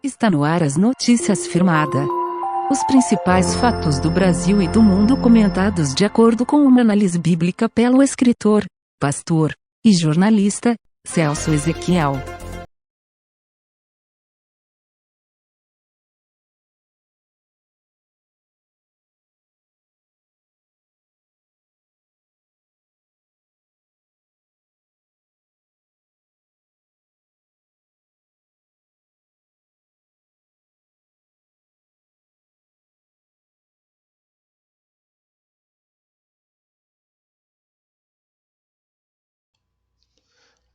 Está no ar as notícias firmada. Os principais fatos do Brasil e do mundo comentados de acordo com uma análise bíblica pelo escritor, pastor e jornalista, Celso Ezequiel.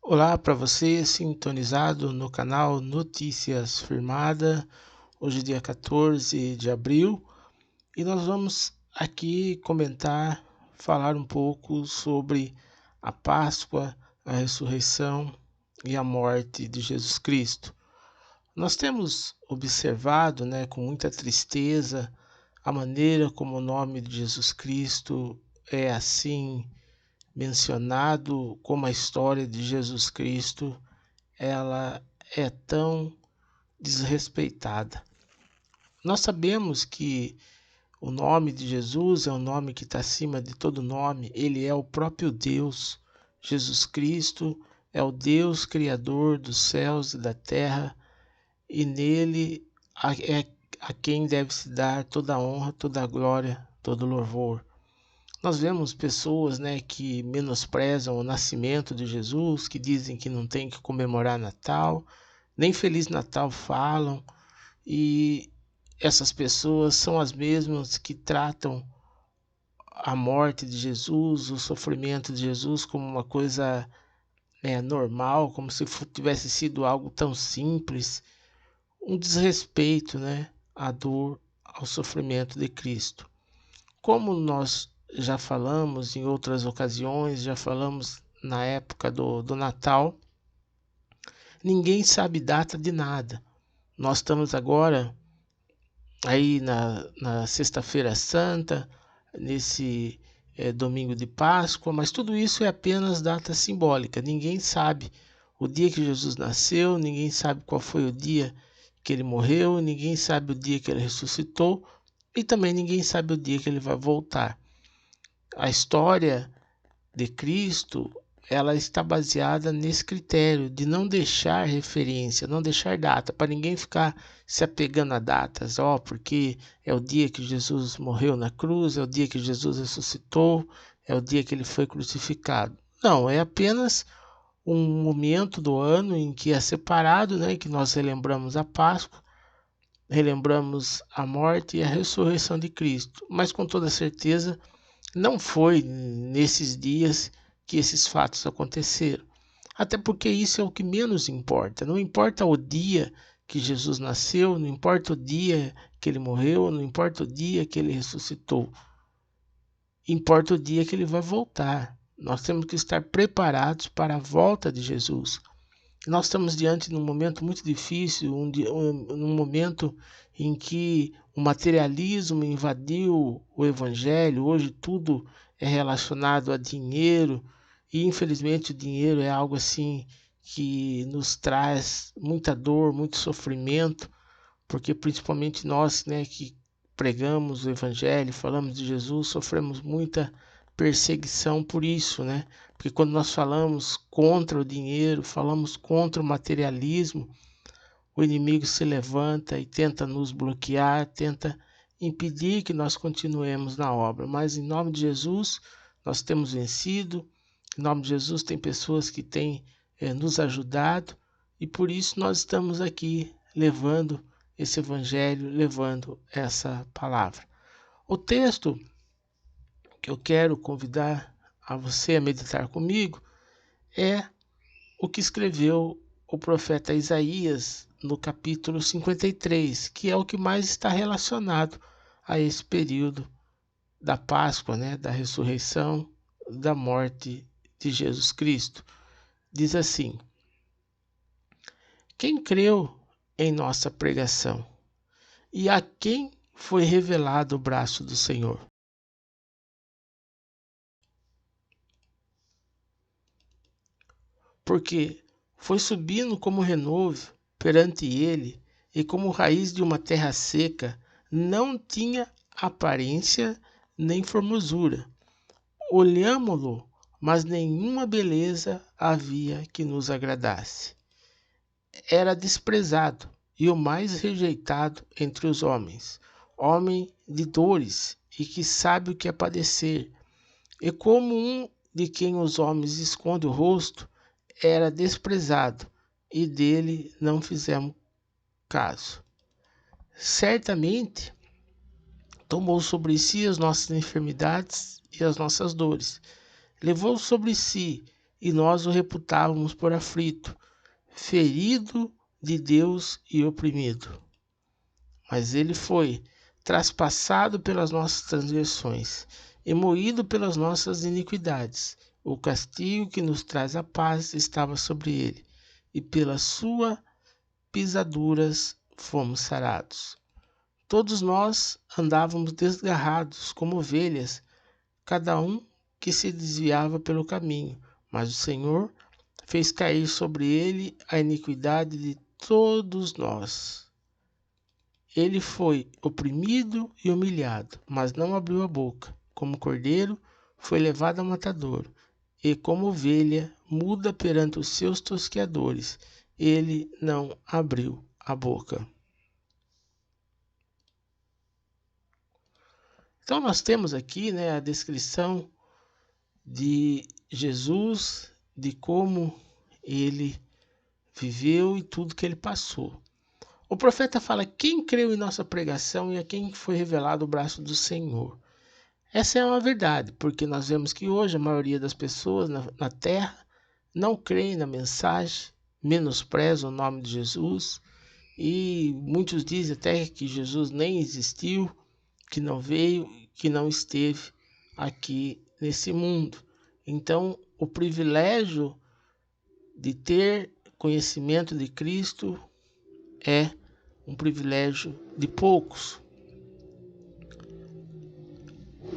Olá para você, sintonizado no canal Notícias Firmada, hoje dia 14 de abril, e nós vamos aqui falar um pouco sobre a Páscoa, a ressurreição e a morte de Jesus Cristo. Nós temos observado, com muita tristeza, a maneira como o nome de Jesus Cristo é assim mencionado, como a história de Jesus Cristo ela é tão desrespeitada. Nós sabemos que o nome de Jesus é um nome que está acima de todo nome. Ele é o próprio Deus. Jesus Cristo é o Deus Criador dos céus e da terra, e nele é a quem deve se dar toda a honra, toda a glória, todo o louvor. Nós vemos pessoas que menosprezam o nascimento de Jesus, que dizem que não tem que comemorar Natal, nem Feliz Natal falam, e essas pessoas são as mesmas que tratam a morte de Jesus, o sofrimento de Jesus como uma coisa normal, como se tivesse sido algo tão simples, um desrespeito à dor, ao sofrimento de Cristo. Como nós já falamos em outras ocasiões, já falamos na época do Natal, ninguém sabe data de nada. Nós estamos agora aí na Sexta-feira Santa, nesse domingo de Páscoa, mas tudo isso é apenas data simbólica. Ninguém sabe o dia que Jesus nasceu, ninguém sabe qual foi o dia que ele morreu, ninguém sabe o dia que ele ressuscitou, e também ninguém sabe o dia que ele vai voltar. A história de Cristo, ela está baseada nesse critério de não deixar referência, não deixar data, para ninguém ficar se apegando a datas, porque é o dia que Jesus morreu na cruz, é o dia que Jesus ressuscitou, é o dia que ele foi crucificado. Não, é apenas um momento do ano em que é separado, em que nós relembramos a Páscoa, relembramos a morte e a ressurreição de Cristo, mas com toda certeza não foi nesses dias que esses fatos aconteceram. Até porque isso é o que menos importa. Não importa o dia que Jesus nasceu, não importa o dia que ele morreu, não importa o dia que ele ressuscitou. Importa o dia que ele vai voltar. Nós temos que estar preparados para a volta de Jesus. Nós estamos diante de um momento muito difícil, um momento em que o materialismo invadiu o evangelho. Hoje tudo é relacionado a dinheiro, e infelizmente o dinheiro é algo assim que nos traz muita dor, muito sofrimento, porque principalmente nós que pregamos o evangelho, falamos de Jesus, sofremos muita perseguição por isso, porque quando nós falamos contra o dinheiro, falamos contra o materialismo, o inimigo se levanta e tenta nos bloquear, tenta impedir que nós continuemos na obra. Mas em nome de Jesus, nós temos vencido. Em nome de Jesus, tem pessoas que têm nos ajudado, e por isso nós estamos aqui levando esse evangelho, levando essa palavra. O texto que eu quero convidar a você a meditar comigo é o que escreveu o profeta Isaías no capítulo 53, que é o que mais está relacionado a esse período da Páscoa, da ressurreição, da morte de Jesus Cristo. Diz assim: quem creu em nossa pregação, e a quem foi revelado o braço do Senhor? porque foi subindo como renovo perante ele, e como raiz de uma terra seca, não tinha aparência nem formosura. Olhámo-lo, mas nenhuma beleza havia que nos agradasse. Era desprezado e o mais rejeitado entre os homens, homem de dores e que sabe o que é padecer. E como um de quem os homens escondem o rosto, era desprezado, e dele não fizemos caso. Certamente tomou sobre si as nossas enfermidades e as nossas dores. Levou sobre si, e nós o reputávamos por aflito, ferido de Deus e oprimido. Mas ele foi traspassado pelas nossas transgressões e moído pelas nossas iniquidades. O castigo que nos traz a paz estava sobre ele, e pelas suas pisaduras fomos sarados. Todos nós andávamos desgarrados como ovelhas, cada um que se desviava pelo caminho, mas o Senhor fez cair sobre ele a iniquidade de todos nós. Ele foi oprimido e humilhado, mas não abriu a boca. Como cordeiro, foi levado ao matadouro, e como ovelha muda perante os seus tosqueadores, ele não abriu a boca. Então nós temos aqui, a descrição de Jesus, de como ele viveu e tudo que ele passou. O profeta fala: quem creu em nossa pregação e a quem foi revelado o braço do Senhor. Essa é uma verdade, porque nós vemos que hoje a maioria das pessoas na terra não creem na mensagem, menosprezam o nome de Jesus, e muitos dizem até que Jesus nem existiu, que não veio, que não esteve aqui nesse mundo. Então, o privilégio de ter conhecimento de Cristo é um privilégio de poucos.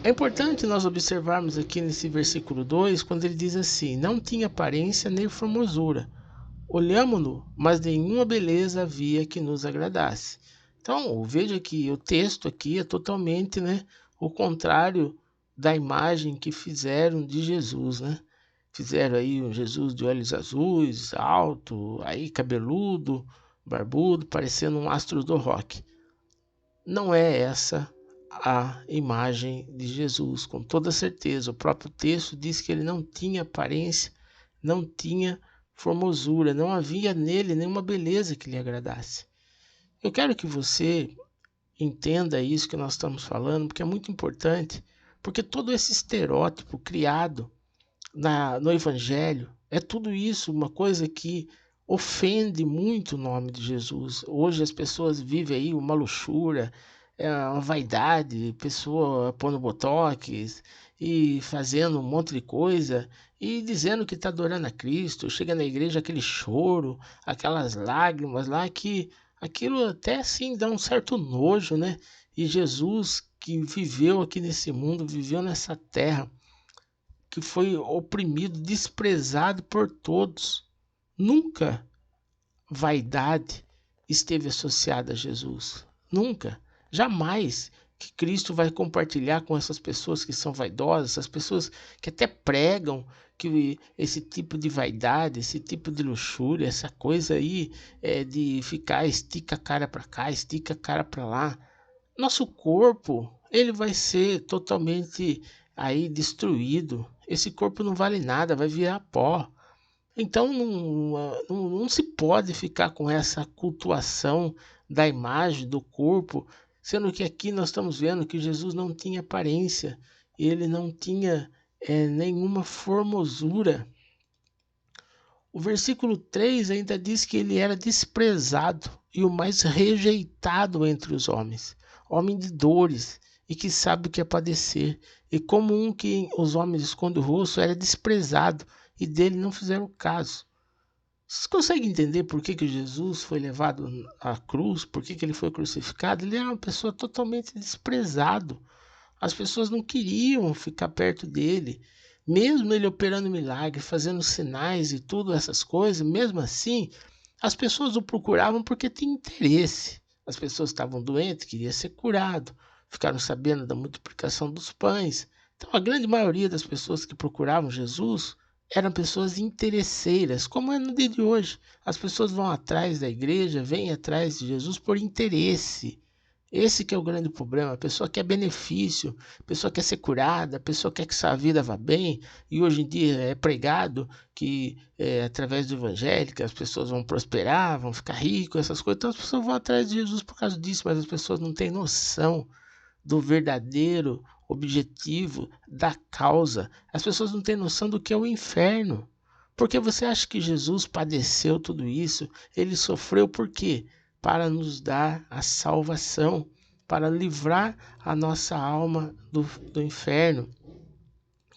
É importante nós observarmos aqui nesse versículo 2, quando ele diz assim: não tinha aparência nem formosura. Olhámo-lo, mas nenhuma beleza havia que nos agradasse. Então, veja que o texto aqui é totalmente o contrário da imagem que fizeram de Jesus, Fizeram aí um Jesus de olhos azuis, alto, aí cabeludo, barbudo, parecendo um astro do rock. Não é essa a imagem de Jesus, com toda certeza. O próprio texto diz que ele não tinha aparência, não tinha formosura, não havia nele nenhuma beleza que lhe agradasse. Eu quero que você entenda isso que nós estamos falando, porque é muito importante, porque todo esse estereótipo criado no Evangelho é tudo isso, uma coisa que ofende muito o nome de Jesus. Hoje as pessoas vivem aí uma luxúria, uma vaidade, pessoa pondo botox e fazendo um monte de coisa e dizendo que está adorando a Cristo. Chega na igreja aquele choro, aquelas lágrimas lá, que aquilo até assim dá um certo nojo, E Jesus, que viveu aqui nesse mundo, viveu nessa terra, que foi oprimido, desprezado por todos. Nunca vaidade esteve associada a Jesus. Nunca. Jamais que Cristo vai compartilhar com essas pessoas que são vaidosas, essas pessoas que até pregam que esse tipo de vaidade, esse tipo de luxúria, essa coisa aí de ficar estica a cara para cá, estica a cara para lá. Nosso corpo, ele vai ser totalmente aí destruído. Esse corpo não vale nada, vai virar pó. Então não se pode ficar com essa cultuação da imagem do corpo, sendo que aqui nós estamos vendo que Jesus não tinha aparência, ele não tinha nenhuma formosura. O versículo 3 ainda diz que ele era desprezado e o mais rejeitado entre os homens, homem de dores e que sabe o que é padecer, e como um que os homens escondem o rosto, era desprezado e dele não fizeram caso. Vocês conseguem entender por que Jesus foi levado à cruz, por que ele foi crucificado? Ele era uma pessoa totalmente desprezado. As pessoas não queriam ficar perto dele. Mesmo ele operando milagre, fazendo sinais e tudo essas coisas, mesmo assim, as pessoas o procuravam porque tinha interesse. As pessoas estavam doentes, queriam ser curado, ficaram sabendo da multiplicação dos pães. Então, a grande maioria das pessoas que procuravam Jesus eram pessoas interesseiras, como é no dia de hoje. As pessoas vão atrás da igreja, vêm atrás de Jesus por interesse. Esse que é o grande problema. A pessoa quer benefício, a pessoa quer ser curada, a pessoa quer que sua vida vá bem. E hoje em dia é pregado que através do evangelho as pessoas vão prosperar, vão ficar ricos, essas coisas. Então as pessoas vão atrás de Jesus por causa disso, mas as pessoas não têm noção do verdadeiro objetivo, da causa. As pessoas não têm noção do que é o inferno. Porque você acha que Jesus padeceu tudo isso? Ele sofreu por quê? Para nos dar a salvação, para livrar a nossa alma do inferno.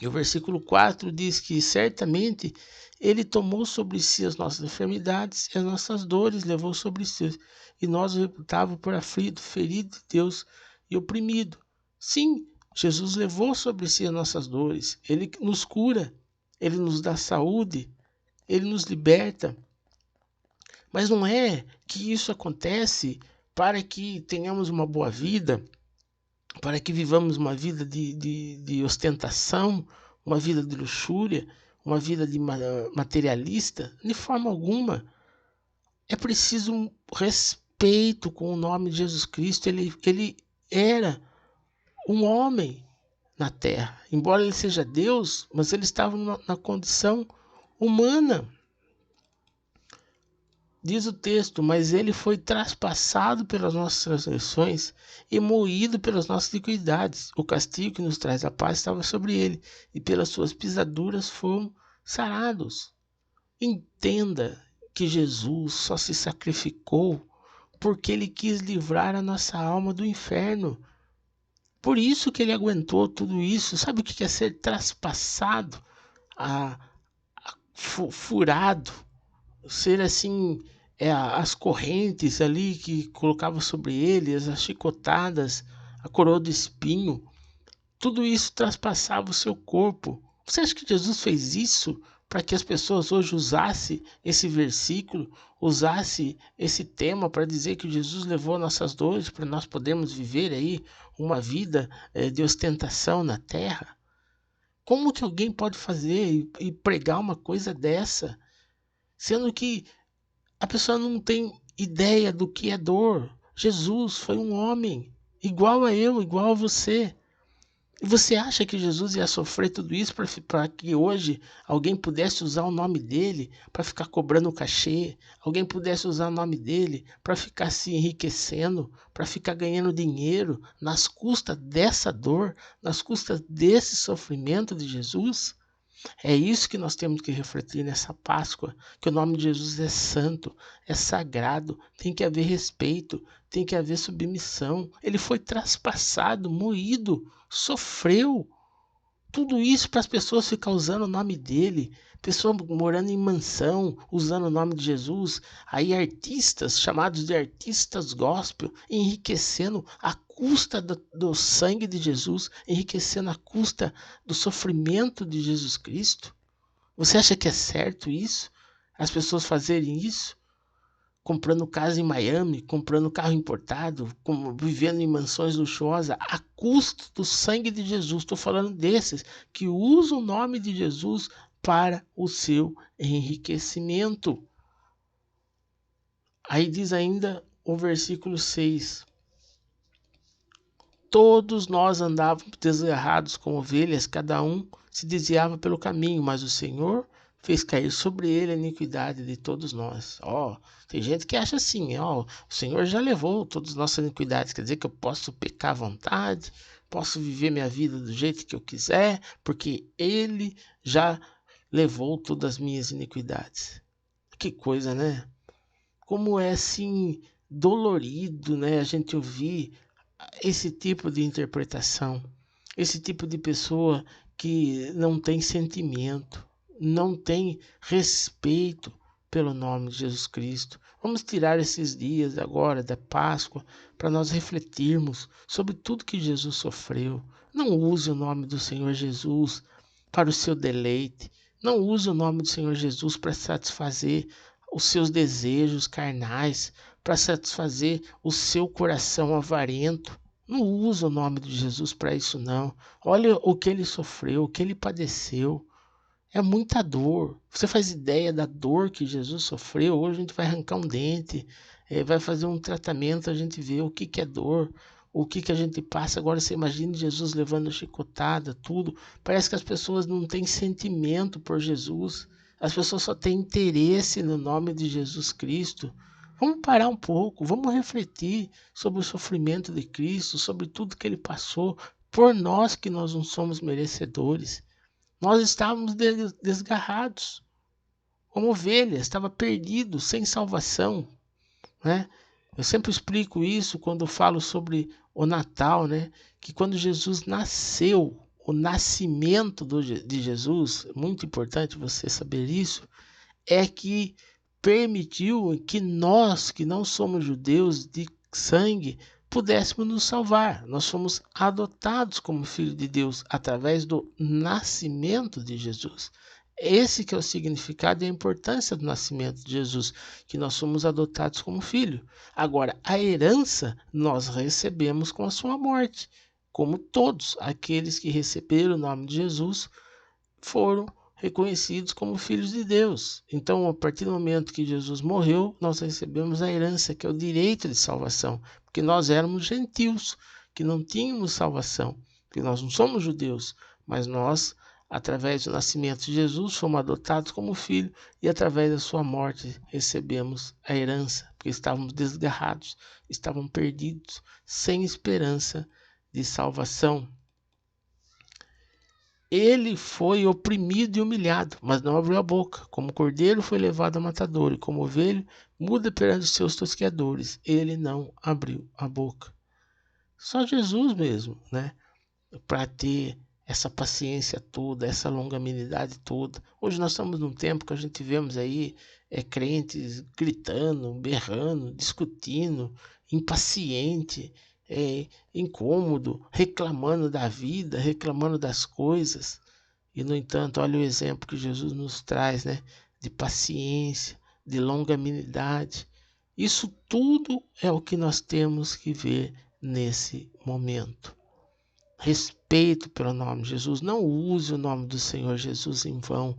E o versículo 4 diz que certamente ele tomou sobre si as nossas enfermidades e as nossas dores levou sobre si. E nós o reputávamos por aflito, ferido de Deus e oprimido. Sim, Jesus levou sobre si as nossas dores. Ele nos cura, ele nos dá saúde, ele nos liberta. Mas não é que isso acontece para que tenhamos uma boa vida, para que vivamos uma vida de ostentação, uma vida de luxúria, uma vida de materialista, de forma alguma. É preciso um respeito com o nome de Jesus Cristo. Ele era um homem na terra. Embora ele seja Deus, mas ele estava na condição humana. Diz o texto, mas ele foi traspassado pelas nossas transgressões e moído pelas nossas iniquidades. O castigo que nos traz a paz estava sobre ele, e pelas suas pisaduras fomos sarados. Entenda que Jesus só se sacrificou porque ele quis livrar a nossa alma do inferno. Por isso que ele aguentou tudo isso. Sabe o que é ser traspassado, furado? Ser assim, as correntes ali que colocava sobre ele, as chicotadas, a coroa de espinho, tudo isso traspassava o seu corpo. Você acha que Jesus fez isso para que as pessoas hoje usassem esse versículo, usassem esse tema para dizer que Jesus levou nossas dores para nós podermos viver aí uma vida de ostentação na terra? Como que alguém pode fazer e pregar uma coisa dessa? Sendo que a pessoa não tem ideia do que é dor. Jesus foi um homem, igual a eu, igual a você. E você acha que Jesus ia sofrer tudo isso para que hoje alguém pudesse usar o nome dele para ficar cobrando cachê? Alguém pudesse usar o nome dele para ficar se enriquecendo, para ficar ganhando dinheiro nas custas dessa dor, nas custas desse sofrimento de Jesus? É isso que nós temos que refletir nessa Páscoa, que o nome de Jesus é santo, é sagrado, tem que haver respeito, tem que haver submissão. Ele foi traspassado, moído, sofreu. Tudo isso para as pessoas ficar usando o nome dele, pessoas morando em mansão, usando o nome de Jesus, aí artistas, chamados de artistas gospel, enriquecendo a custa do sangue de Jesus, enriquecendo a custa do sofrimento de Jesus Cristo. Você acha que é certo isso? As pessoas fazerem isso? Comprando casa em Miami, comprando carro importado, vivendo em mansões luxuosas, a custo do sangue de Jesus. Estou falando desses que usam o nome de Jesus para o seu enriquecimento. Aí diz ainda o versículo 6. Todos nós andávamos deserrados como ovelhas, cada um se desviava pelo caminho, mas o Senhor fez cair sobre ele a iniquidade de todos nós. Tem gente que acha assim, o Senhor já levou todas as nossas iniquidades, quer dizer que eu posso pecar à vontade, posso viver minha vida do jeito que eu quiser, porque ele já levou todas as minhas iniquidades. Que coisa, né? Como é assim dolorido, né, a gente ouvir esse tipo de interpretação, esse tipo de pessoa que não tem sentimento, não tem respeito pelo nome de Jesus Cristo. Vamos tirar esses dias agora da Páscoa para nós refletirmos sobre tudo que Jesus sofreu. Não use o nome do Senhor Jesus para o seu deleite. Não use o nome do Senhor Jesus para satisfazer os seus desejos carnais, para satisfazer o seu coração avarento. Não use o nome de Jesus para isso, não. Olha o que ele sofreu, o que ele padeceu. É muita dor. Você faz ideia da dor que Jesus sofreu? Hoje a gente vai arrancar um dente, vai fazer um tratamento, a gente vê o que, que é dor, o que, que a gente passa. Agora você imagina Jesus levando chicotada, tudo. Parece que as pessoas não têm sentimento por Jesus. As pessoas só têm interesse no nome de Jesus Cristo. Vamos parar um pouco, vamos refletir sobre o sofrimento de Cristo, sobre tudo que ele passou, por nós que nós não somos merecedores. Nós estávamos desgarrados, como ovelhas, estava perdido, sem salvação, né? Eu sempre explico isso quando falo sobre o Natal, né? Que quando Jesus nasceu, o nascimento de Jesus, muito importante você saber isso, é que permitiu que nós, que não somos judeus de sangue, pudéssemos nos salvar. Nós fomos adotados como filho de Deus através do nascimento de Jesus. Esse que é o significado e a importância do nascimento de Jesus, que nós somos adotados como filho. Agora, a herança nós recebemos com a sua morte, como todos aqueles que receberam o nome de Jesus foram reconhecidos como filhos de Deus. Então, a partir do momento que Jesus morreu, nós recebemos a herança, que é o direito de salvação, porque nós éramos gentios, que não tínhamos salvação, porque nós não somos judeus, mas nós, através do nascimento de Jesus, fomos adotados como filho e através da sua morte recebemos a herança, porque estávamos desgarrados, estávamos perdidos, sem esperança de salvação. Ele foi oprimido e humilhado, mas não abriu a boca. Como cordeiro foi levado ao matador, e como ovelha, muda perante os seus tosqueadores. Ele não abriu a boca. Só Jesus mesmo, né? Para ter essa paciência toda, essa longanimidade toda. Hoje nós estamos num tempo que a gente vemos aí crentes gritando, berrando, discutindo, impaciente, incômodo, reclamando da vida, reclamando das coisas. E, no entanto, olha o exemplo que Jesus nos traz, né? De paciência, de longanimidade. Isso tudo é o que nós temos que ver nesse momento. Respeito pelo nome de Jesus. Não use o nome do Senhor Jesus em vão.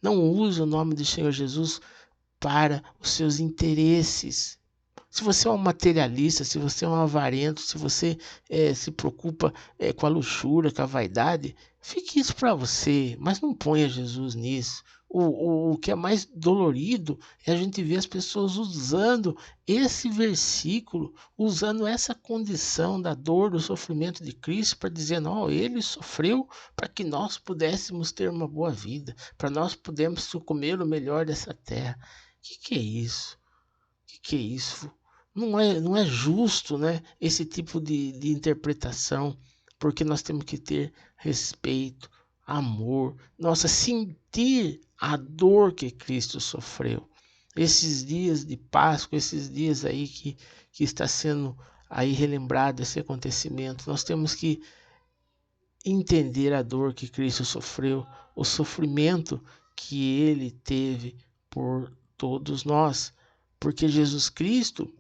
Não use o nome do Senhor Jesus para os seus interesses. Se você é um materialista, se você é um avarento, se você se preocupa com a luxúria, com a vaidade, fique isso para você, mas não ponha Jesus nisso. O que é mais dolorido é a gente ver as pessoas usando esse versículo, usando essa condição da dor, do sofrimento de Cristo para dizer, não, ele sofreu para que nós pudéssemos ter uma boa vida, para nós pudéssemos comer o melhor dessa terra. Que é isso? Que é isso? Não é justo, né, esse tipo de interpretação, porque nós temos que ter respeito, amor, nossa, sentir a dor que Cristo sofreu. Esses dias de Páscoa, esses dias aí que está sendo aí relembrado esse acontecimento, nós temos que entender a dor que Cristo sofreu, o sofrimento que ele teve por todos nós, porque Jesus Cristo,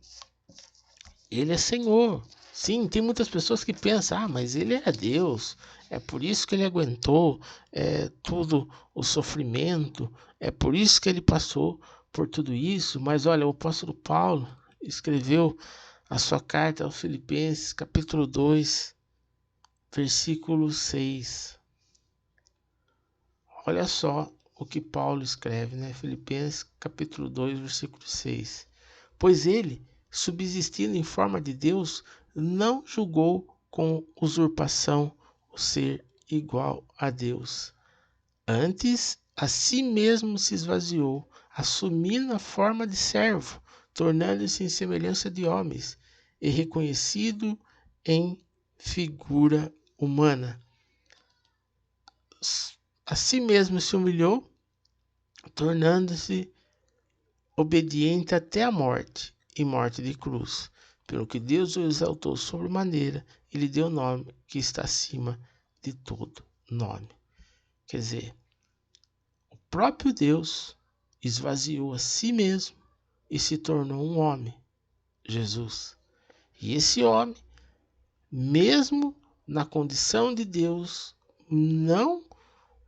ele é Senhor. Sim, tem muitas pessoas que pensam, mas ele é Deus, é por isso que ele aguentou tudo o sofrimento, é por isso que ele passou por tudo isso. Mas olha, o apóstolo Paulo escreveu a sua carta aos Filipenses, capítulo 2, versículo 6. Olha só o que Paulo escreve, né? Filipenses, capítulo 2, versículo 6. Pois ele, subsistindo em forma de Deus, não julgou com usurpação o ser igual a Deus. Antes, a si mesmo se esvaziou, assumindo a forma de servo, tornando-se em semelhança de homens, e reconhecido em figura humana. A si mesmo se humilhou, tornando-se obediente até a morte, e morte de cruz. Pelo que Deus o exaltou sobremaneira, e lhe deu o nome que está acima de todo nome. Quer dizer, o próprio Deus esvaziou a si mesmo e se tornou um homem, Jesus. E esse homem, mesmo na condição de Deus, não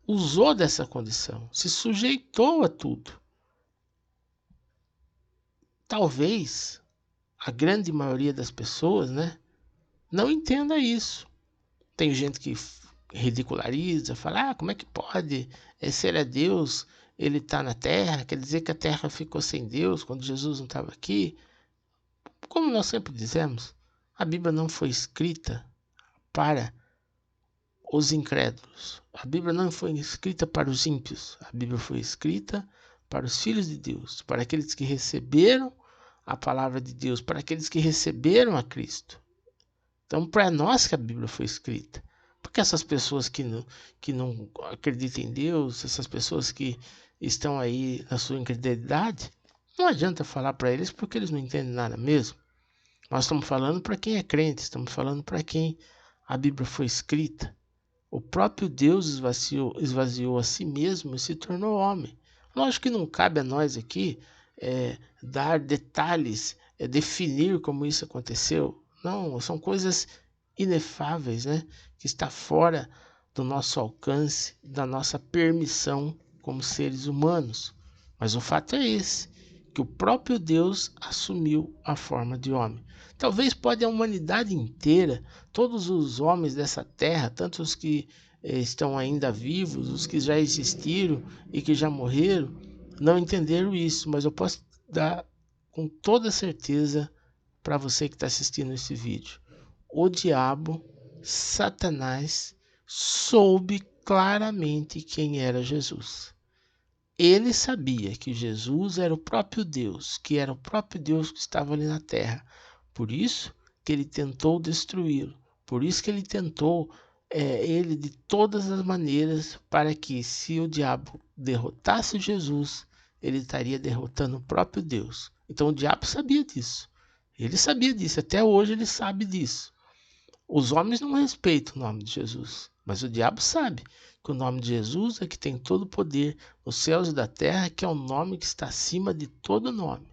usou dessa condição, se sujeitou a tudo. Talvez a grande maioria das pessoas, né, não entenda isso. Tem gente que ridiculariza, fala, como é que pode? Se ele é Deus, ele está na Terra, quer dizer que a Terra ficou sem Deus quando Jesus não estava aqui. Como nós sempre dizemos, a Bíblia não foi escrita para os incrédulos. A Bíblia não foi escrita para os ímpios. A Bíblia foi escrita para os filhos de Deus, para aqueles que receberam a palavra de Deus, para aqueles que receberam a Cristo. Então, para nós que a Bíblia foi escrita. Porque essas pessoas que não acreditam em Deus, essas pessoas que estão aí na sua incredulidade, não adianta falar para eles porque eles não entendem nada mesmo. Nós estamos falando para quem é crente, estamos falando para quem a Bíblia foi escrita. O próprio Deus esvaziou a si mesmo e se tornou homem. Lógico que não cabe a nós aqui dar detalhes, definir como isso aconteceu. Não, são coisas inefáveis, né? Que está fora do nosso alcance, da nossa permissão como seres humanos. Mas o fato é esse, que o próprio Deus assumiu a forma de homem. Talvez pode a humanidade inteira, todos os homens dessa terra, tanto os que estão ainda vivos, os que já existiram e que já morreram, não entenderam isso, mas eu posso dar com toda certeza para você que está assistindo esse vídeo. O diabo, Satanás, soube claramente quem era Jesus. Ele sabia que Jesus era o próprio Deus, que era o próprio Deus que estava ali na terra. Por isso que ele tentou destruí-lo. Por isso que ele tentou ele de todas as maneiras para que, se o diabo derrotasse Jesus, ele estaria derrotando o próprio Deus. Então o diabo sabia disso. Ele sabia disso. Até hoje ele sabe disso. Os homens não respeitam o nome de Jesus, mas o diabo sabe que o nome de Jesus é que tem todo o poder nos céus e da terra, que é o nome que está acima de todo nome.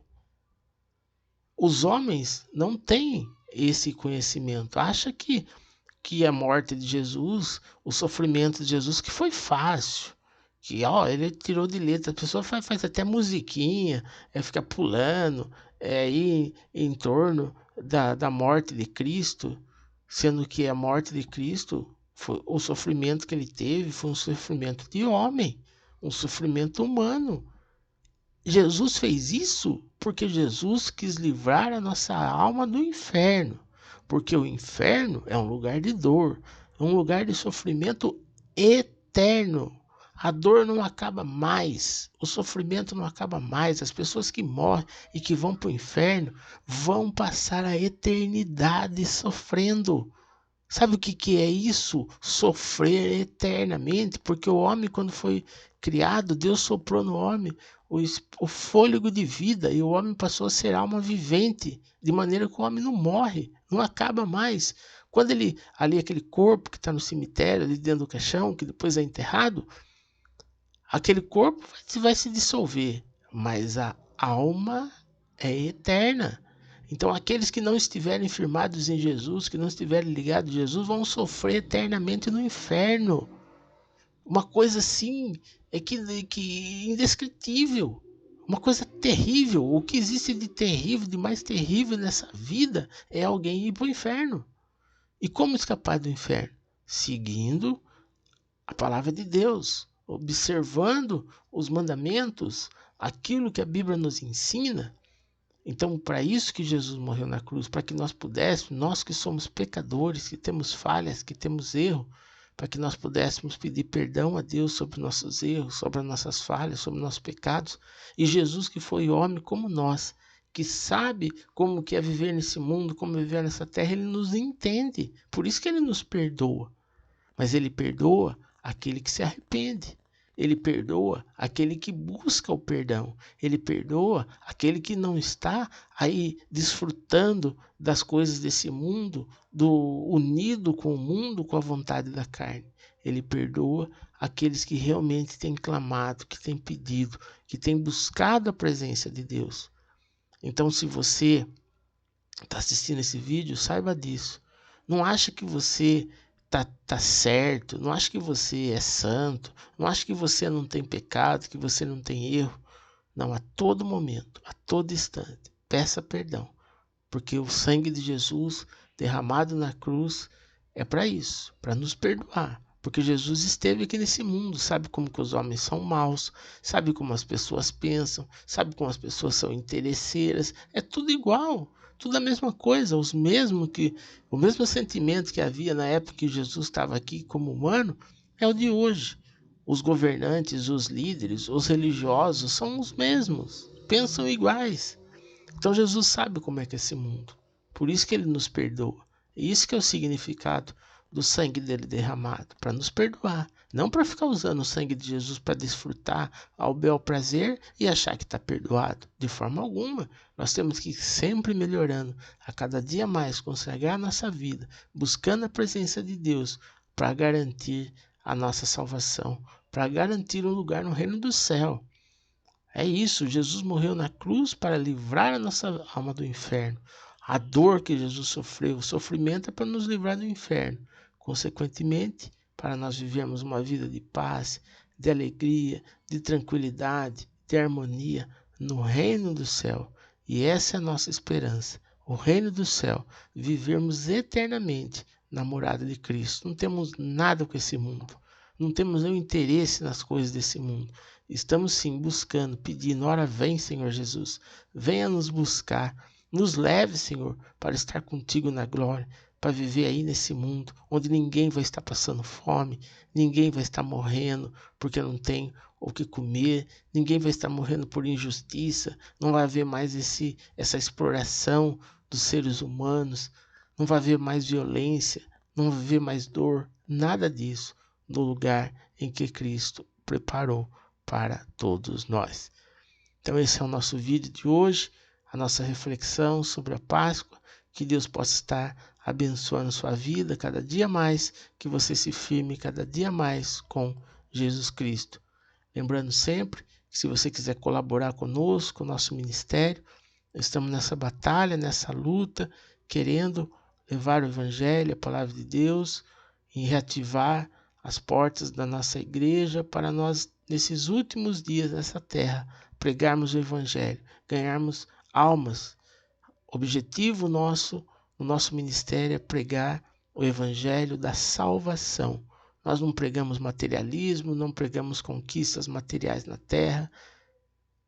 Os homens não têm esse conhecimento. Acha que a morte de Jesus, o sofrimento de Jesus, que foi fácil. Que ele tirou de letra. A pessoa faz até musiquinha, fica pulando aí em torno da morte de Cristo, sendo que a morte de Cristo, o sofrimento que ele teve foi um sofrimento de homem, um sofrimento humano. Jesus fez isso porque Jesus quis livrar a nossa alma do inferno, porque o inferno é um lugar de dor, é um lugar de sofrimento eterno. A dor não acaba mais, o sofrimento não acaba mais. As pessoas que morrem e que vão para o inferno vão passar a eternidade sofrendo. Sabe o que é isso? Sofrer eternamente, porque o homem, quando foi criado, Deus soprou no homem o fôlego de vida e o homem passou a ser alma vivente, de maneira que o homem não morre, não acaba mais. Quando ali aquele corpo que está no cemitério, ali dentro do caixão, que depois é enterrado, aquele corpo vai se dissolver, mas a alma é eterna. Então aqueles que não estiverem firmados em Jesus, que não estiverem ligados a Jesus, vão sofrer eternamente no inferno. Uma coisa assim que indescritível. Uma coisa terrível. O que existe de terrível, de mais terrível nessa vida é alguém ir para o inferno. E como escapar do inferno? Seguindo a palavra de Deus, observando os mandamentos, aquilo que a Bíblia nos ensina. Então, para isso que Jesus morreu na cruz, para que nós pudéssemos, nós que somos pecadores, que temos falhas, que temos erro, para que nós pudéssemos pedir perdão a Deus sobre nossos erros, sobre as nossas falhas, sobre nossos pecados. E Jesus, que foi homem como nós, que sabe como que é viver nesse mundo, como viver nessa terra, ele nos entende. Por isso que ele nos perdoa. Mas ele perdoa aquele que se arrepende. Ele perdoa aquele que busca o perdão. Ele perdoa aquele que não está aí desfrutando das coisas desse mundo, unido com o mundo, com a vontade da carne. Ele perdoa aqueles que realmente têm clamado, que têm pedido, que têm buscado a presença de Deus. Então, se você está assistindo esse vídeo, saiba disso. Não acha que você tá certo, não acha que você é santo, não acha que você não tem pecado, que você não tem erro. Não, a todo momento, a todo instante, peça perdão. Porque o sangue de Jesus derramado na cruz é para isso, para nos perdoar. Porque Jesus esteve aqui nesse mundo, sabe como que os homens são maus, sabe como as pessoas pensam, sabe como as pessoas são interesseiras, é tudo igual. Tudo a mesma coisa, o mesmo sentimento que havia na época que Jesus estava aqui como humano, é o de hoje. Os governantes, os líderes, os religiosos são os mesmos, pensam iguais. Então Jesus sabe como é que é esse mundo, por isso que ele nos perdoa. E isso que é o significado do sangue dele derramado, para nos perdoar. Não para ficar usando o sangue de Jesus para desfrutar ao bel prazer e achar que está perdoado. De forma alguma. Nós temos que ir sempre melhorando, a cada dia mais, consagrar a nossa vida, buscando a presença de Deus para garantir a nossa salvação, para garantir um lugar no reino do céu. É isso, Jesus morreu na cruz para livrar a nossa alma do inferno. A dor que Jesus sofreu, o sofrimento é para nos livrar do inferno. Consequentemente, para nós vivermos uma vida de paz, de alegria, de tranquilidade, de harmonia no reino do céu. E essa é a nossa esperança, o reino do céu, vivermos eternamente na morada de Cristo. Não temos nada com esse mundo, não temos nenhum interesse nas coisas desse mundo. Estamos sim buscando, pedindo, ora vem Senhor Jesus, venha nos buscar, nos leve Senhor, para estar contigo na glória, para viver aí nesse mundo, onde ninguém vai estar passando fome, ninguém vai estar morrendo porque não tem o que comer, ninguém vai estar morrendo por injustiça, não vai haver mais essa exploração dos seres humanos, não vai haver mais violência, não vai haver mais dor, nada disso, no lugar em que Cristo preparou para todos nós. Então esse é o nosso vídeo de hoje, a nossa reflexão sobre a Páscoa. Que Deus possa estar abençoando sua vida cada dia mais, que você se firme cada dia mais com Jesus Cristo. Lembrando sempre que se você quiser colaborar conosco, nosso ministério, estamos nessa batalha, nessa luta, querendo levar o Evangelho, a Palavra de Deus, e reativar as portas da nossa igreja para nós, nesses últimos dias nessa terra, pregarmos o Evangelho, ganharmos almas. O objetivo nosso, no nosso ministério, é pregar o Evangelho da salvação. Nós não pregamos materialismo, não pregamos conquistas materiais na terra.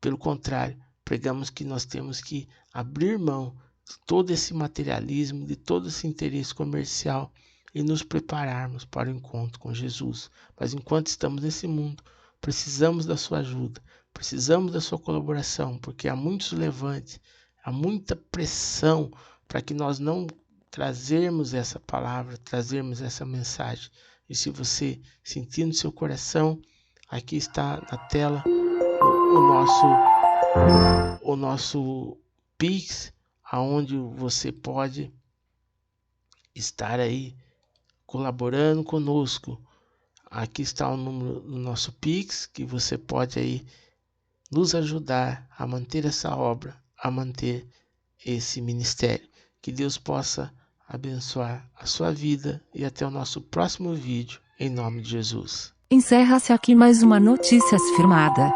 Pelo contrário, pregamos que nós temos que abrir mão de todo esse materialismo, de todo esse interesse comercial e nos prepararmos para o encontro com Jesus. Mas enquanto estamos nesse mundo, precisamos da sua ajuda, precisamos da sua colaboração, porque há muitos levantes, há muita pressão para que nós não trazermos essa palavra, trazermos essa mensagem. E se você sentir no seu coração, aqui está na tela o nosso Pix, aonde você pode estar aí colaborando conosco. Aqui está o número do nosso Pix, que você pode aí nos ajudar a manter essa obra, a manter esse ministério. Que Deus possa abençoar a sua vida e até o nosso próximo vídeo, em nome de Jesus. Encerra-se aqui mais uma Notícias Firmada.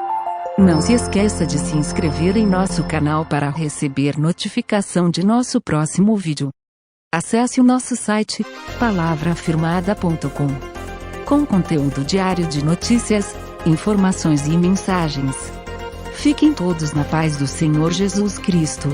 Não se esqueça de se inscrever em nosso canal para receber notificação de nosso próximo vídeo. Acesse o nosso site, palavrafirmada.com, com conteúdo diário de notícias, informações e mensagens. Fiquem todos na paz do Senhor Jesus Cristo.